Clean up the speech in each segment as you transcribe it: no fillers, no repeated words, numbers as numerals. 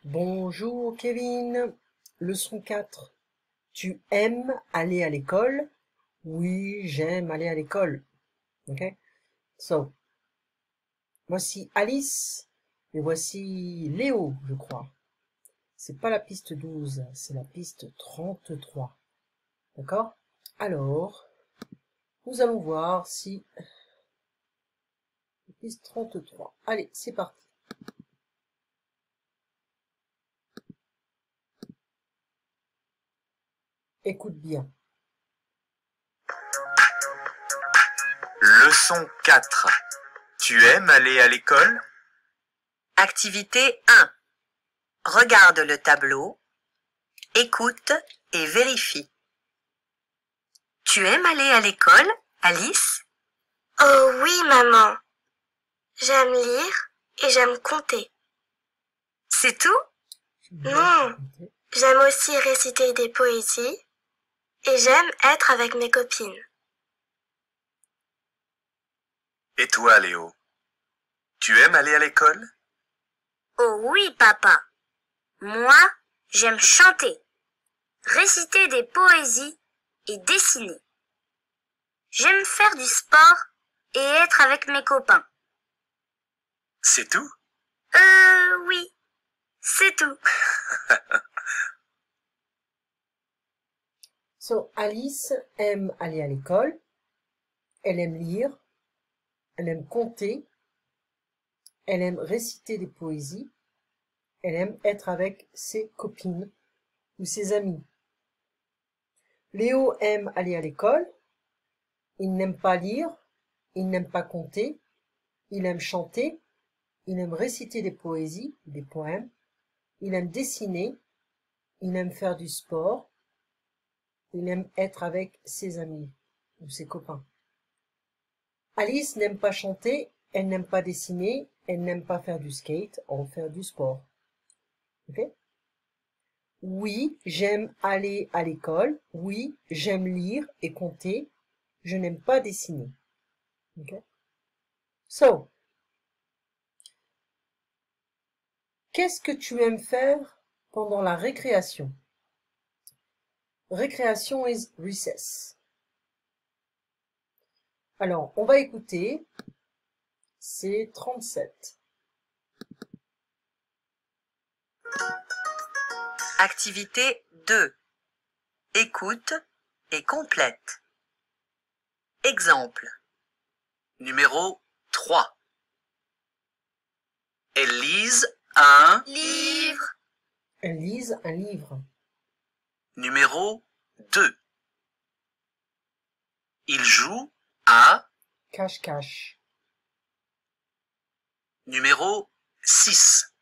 Bonjour Kevin, leçon 4. Tu aimes aller à l'école? Oui, j'aime aller à l'école. Ok? So, voici Alice et voici Léo, je crois. C'est pas la piste 12, c'est la piste 33. D'accord? Alors, nous allons voir si... Piste 33. Allez, c'est parti. Écoute bien. Leçon 4. Tu aimes aller à l'école? Activité 1. Regarde le tableau, écoute et vérifie. Tu aimes aller à l'école, Alice? Oh oui, maman. J'aime lire et j'aime compter. C'est tout? Non. J'aime aussi réciter des poésies et j'aime être avec mes copines. Et toi, Léo? Tu aimes aller à l'école? Oh oui, papa. Moi, j'aime chanter, réciter des poésies et dessiner. J'aime faire du sport et être avec mes copains. C'est tout? Oui, c'est tout. So, Alice aime aller à l'école, elle aime lire, elle aime compter, elle aime réciter des poésies, elle aime être avec ses copines ou ses amis. Léo aime aller à l'école, il n'aime pas lire, il n'aime pas compter, il aime chanter, il aime réciter des poésies, des poèmes, il aime dessiner, il aime faire du sport, il aime être avec ses amis ou ses copains. Alice n'aime pas chanter, elle n'aime pas dessiner, elle n'aime pas faire du skate ou faire du sport. Ok? Oui, j'aime aller à l'école. Oui, j'aime lire et compter. Je n'aime pas dessiner. Ok? So, qu'est-ce que tu aimes faire pendant la récréation? Récréation is recess. Alors, on va écouter. C'est 37. Activité 2. Écoute et complète. Exemple. Numéro 3. Elles lisent un... Livre. Elle lise un livre. Numéro 2. Ils jouent à... Cache-cache. Numéro 6.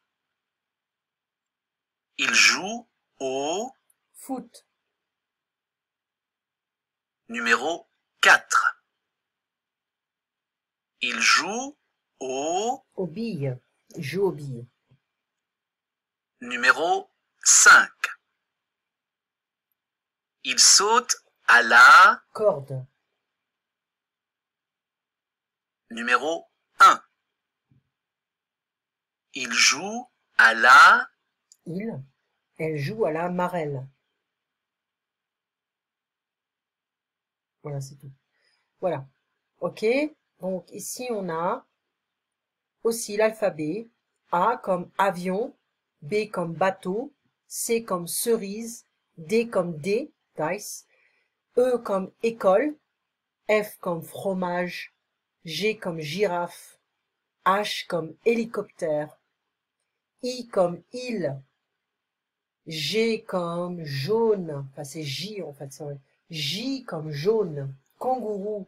Ils jouent au... Foot. Numéro 4. Ils jouent au... Aux billes. Il joue aux billes. Numéro 5. Ils sautent à la... Corde. Numéro 1. Ils jouent à la... Elle joue à la marelle. Voilà, c'est tout. Voilà. Ok. Donc, ici, on a aussi l'alphabet. A comme avion, B comme bateau, C comme cerise, D comme dé, dice, E comme école, F comme fromage, G comme girafe, H comme hélicoptère, I comme île, G comme jaune, enfin c'est J en fait, c'est vrai. J comme jaune, kangourou,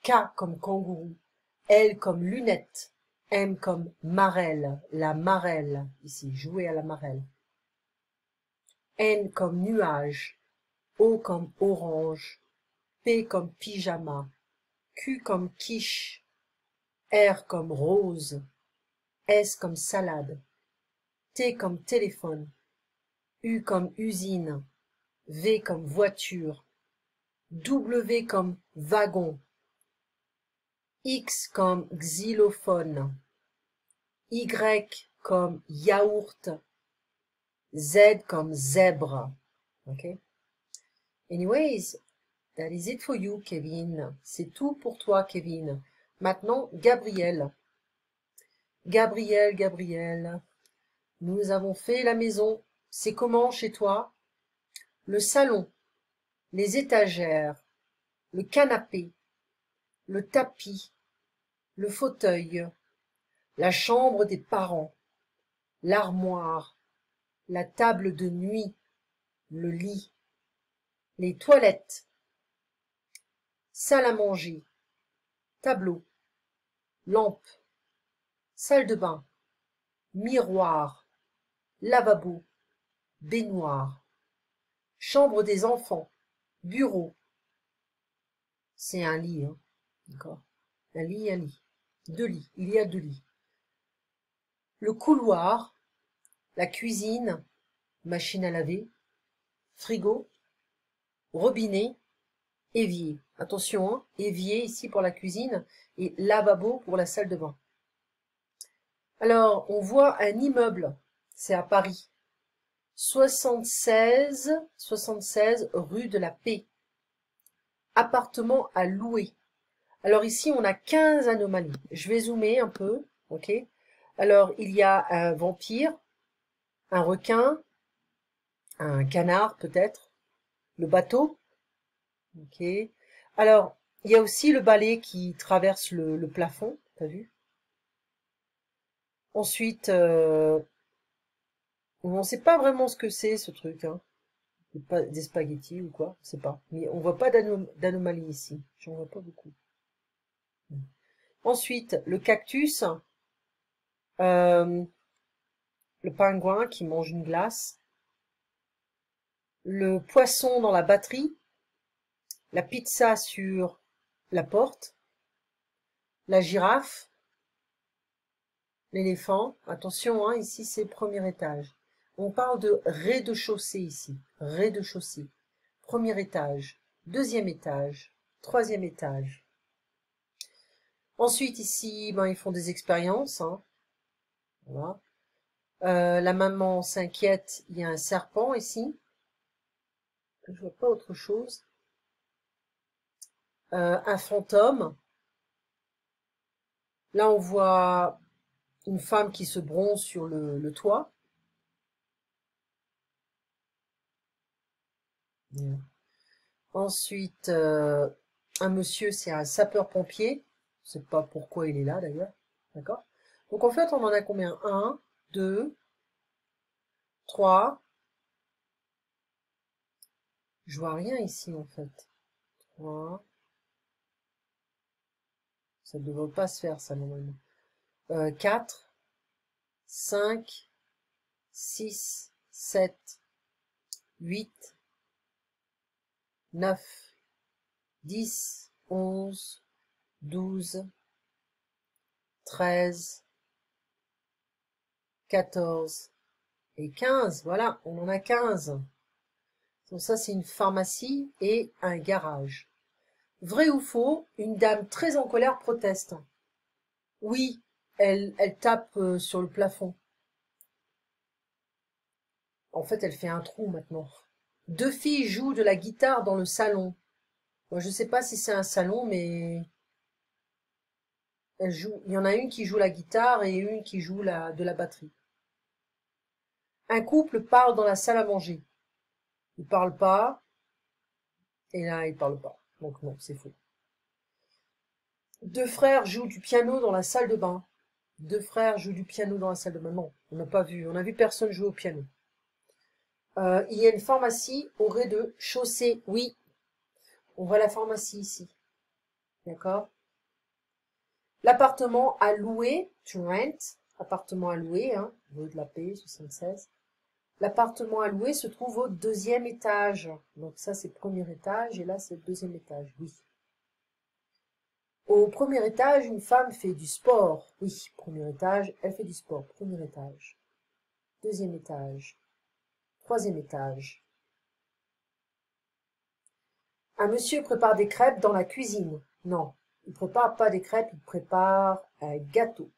K comme kangourou, L comme lunette, M comme marelle, la marelle, ici, jouer à la marelle. N comme nuage, O comme orange, P comme pyjama, Q comme quiche, R comme rose, S comme salade, T comme téléphone, U comme usine, V comme voiture, W comme wagon, X comme xylophone, Y comme yaourt, Z comme zèbre. Ok? Anyways, that is it for you, Kevin. C'est tout pour toi, Kevin. Maintenant, Gabriel. Gabriel, Gabriel. Nous avons fait la maison. C'est comment chez toi? Le salon, les étagères, le canapé, le tapis, le fauteuil, la chambre des parents, l'armoire, la table de nuit, le lit, les toilettes, salle à manger, tableau, lampe, salle de bain, miroir, lavabo, baignoire, chambre des enfants, bureau. C'est un lit, hein, d'accord? Un lit, un lit. Deux lits, il y a deux lits. Le couloir, la cuisine, machine à laver, frigo, robinet, évier. Attention, hein, évier ici pour la cuisine et lavabo pour la salle de bain. Alors, on voit un immeuble, c'est à Paris. 76 rue de la Paix. Appartement à louer. Alors ici, on a 15 anomalies. Je vais zoomer un peu, ok? Alors, il y a un vampire, un requin, un canard peut-être, le bateau, ok? Alors, il y a aussi le balai qui traverse le plafond, t'as vu? Ensuite, on ne sait pas vraiment ce que c'est ce truc, hein. Des spaghettis ou quoi, je sais pas. Mais on voit pas d'anomalie ici. J'en vois pas beaucoup. Ensuite, le cactus, le pingouin qui mange une glace, le poisson dans la batterie, la pizza sur la porte, la girafe, l'éléphant. Attention, hein, ici c'est premier étage. On parle de rez-de-chaussée ici. Rez-de-chaussée. Premier étage, deuxième étage, troisième étage. Ensuite, ici, ben, ils font des expériences. Hein. Voilà. La maman s'inquiète, il y a un serpent ici. Je vois pas autre chose. Un fantôme. Là, on voit une femme qui se bronze sur le toit. Yeah. Ensuite, un monsieur, c'est un sapeur-pompier. Je sais pas pourquoi il est là d'ailleurs. D'accord? Donc en fait, on en a combien? 1, 2, 3. Je vois rien ici en fait. 3. Ça ne devrait pas se faire ça normalement. 4, 5, 6, 7, 8, 9, 10, 11, 12, 13, 14 et 15. Voilà, on en a 15. Donc ça, c'est une pharmacie et un garage. Vrai ou faux, une dame très en colère proteste. Oui, elle tape sur le plafond. En fait, elle fait un trou maintenant. 2 filles jouent de la guitare dans le salon. Moi, je ne sais pas si c'est un salon, mais elles jouent. Il y en a une qui joue la guitare et une qui joue de la batterie. Un couple parle dans la salle à manger. Ils parlent pas. Et là, ils parlent pas. Donc non, c'est faux. 2 frères jouent du piano dans la salle de bain. 2 frères jouent du piano dans la salle de bain. Non, on n'a pas vu. On a vu personne jouer au piano. Il y a une pharmacie au rez-de-chaussée. Oui, on voit la pharmacie ici. D'accord? L'appartement à louer, to rent, appartement à louer, hein, rue de la Paix, 76. L'appartement à louer se trouve au 2e étage. Donc ça, c'est le 1er étage et là, c'est le 2e étage. Oui. Au 1er étage, une femme fait du sport. Oui, 1er étage, elle fait du sport. 1er étage. 2e étage. 3e étage. Un monsieur prépare des crêpes dans la cuisine. Non, il ne prépare pas des crêpes, il prépare un gâteau.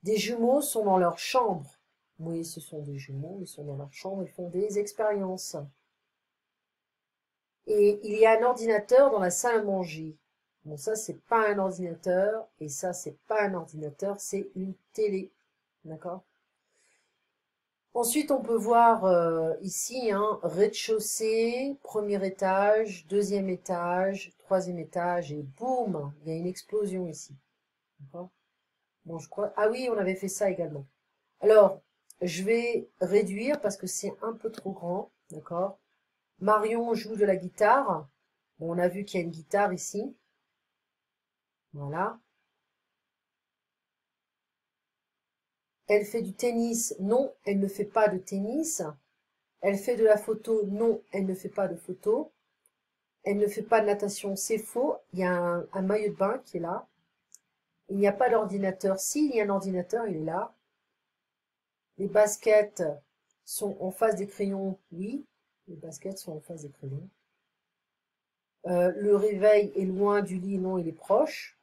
Des jumeaux sont dans leur chambre. Oui, ce sont des jumeaux, ils sont dans leur chambre, ils font des expériences. Et il y a un ordinateur dans la salle à manger. Bon, ça, c'est pas un ordinateur, et ça, c'est pas un ordinateur, c'est une télé. D'accord? Ensuite, on peut voir ici, hein, rez-de-chaussée, premier étage, deuxième étage, troisième étage, et boum, il y a une explosion ici. D'accord? Bon, je crois... Ah oui, on avait fait ça également. Alors, je vais réduire parce que c'est un peu trop grand. D'accord? Marion joue de la guitare. Bon, on a vu qu'il y a une guitare ici. Voilà. Elle fait du tennis. Non, elle ne fait pas de tennis. Elle fait de la photo. Non, elle ne fait pas de photo. Elle ne fait pas de natation. C'est faux. Il y a un maillot de bain qui est là. Il n'y a pas d'ordinateur. S'il y a un ordinateur, il est là. Les baskets sont en face des crayons. Oui, les baskets sont en face des crayons. Le réveil est loin du lit. Non, il est proche.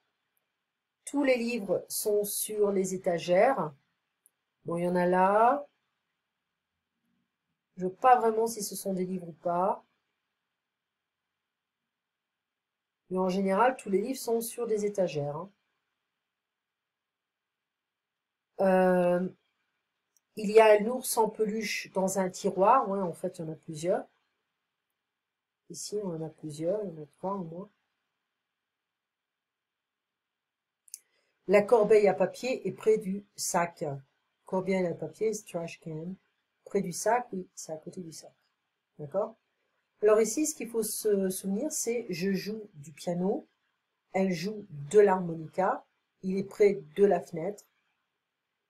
Tous les livres sont sur les étagères. Bon, il y en a là. Je ne sais pas vraiment si ce sont des livres ou pas. Mais en général, tous les livres sont sur des étagères. Hein. Il y a l'ours en peluche dans un tiroir. Ouais, en fait, il y en a plusieurs. Ici, on en a plusieurs. Il y en a 3 au moins. La corbeille à papier est près du sac. Corbeille à papier, c'est trash can. Près du sac, oui, c'est à côté du sac. D'accord? Alors ici, ce qu'il faut se souvenir, c'est je joue du piano. Elle joue de l'harmonica. Il est près de la fenêtre.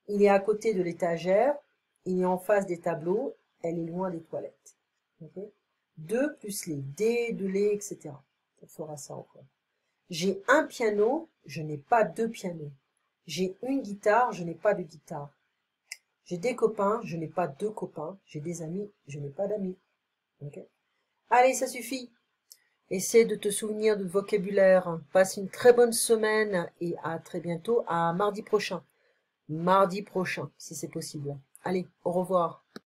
Il est à côté de l'étagère. Il est en face des tableaux. Elle est loin des toilettes. Okay? 2 plus les D, de les, etc. Ça fera ça encore. J'ai un piano, je n'ai pas 2 pianos. J'ai une guitare, je n'ai pas de guitare. J'ai des copains, je n'ai pas 2 copains. J'ai des amis, je n'ai pas d'amis. Okay? Allez, ça suffit. Essaie de te souvenir du vocabulaire. Passe une très bonne semaine et à très bientôt, à mardi prochain. Mardi prochain, si c'est possible. Allez, au revoir.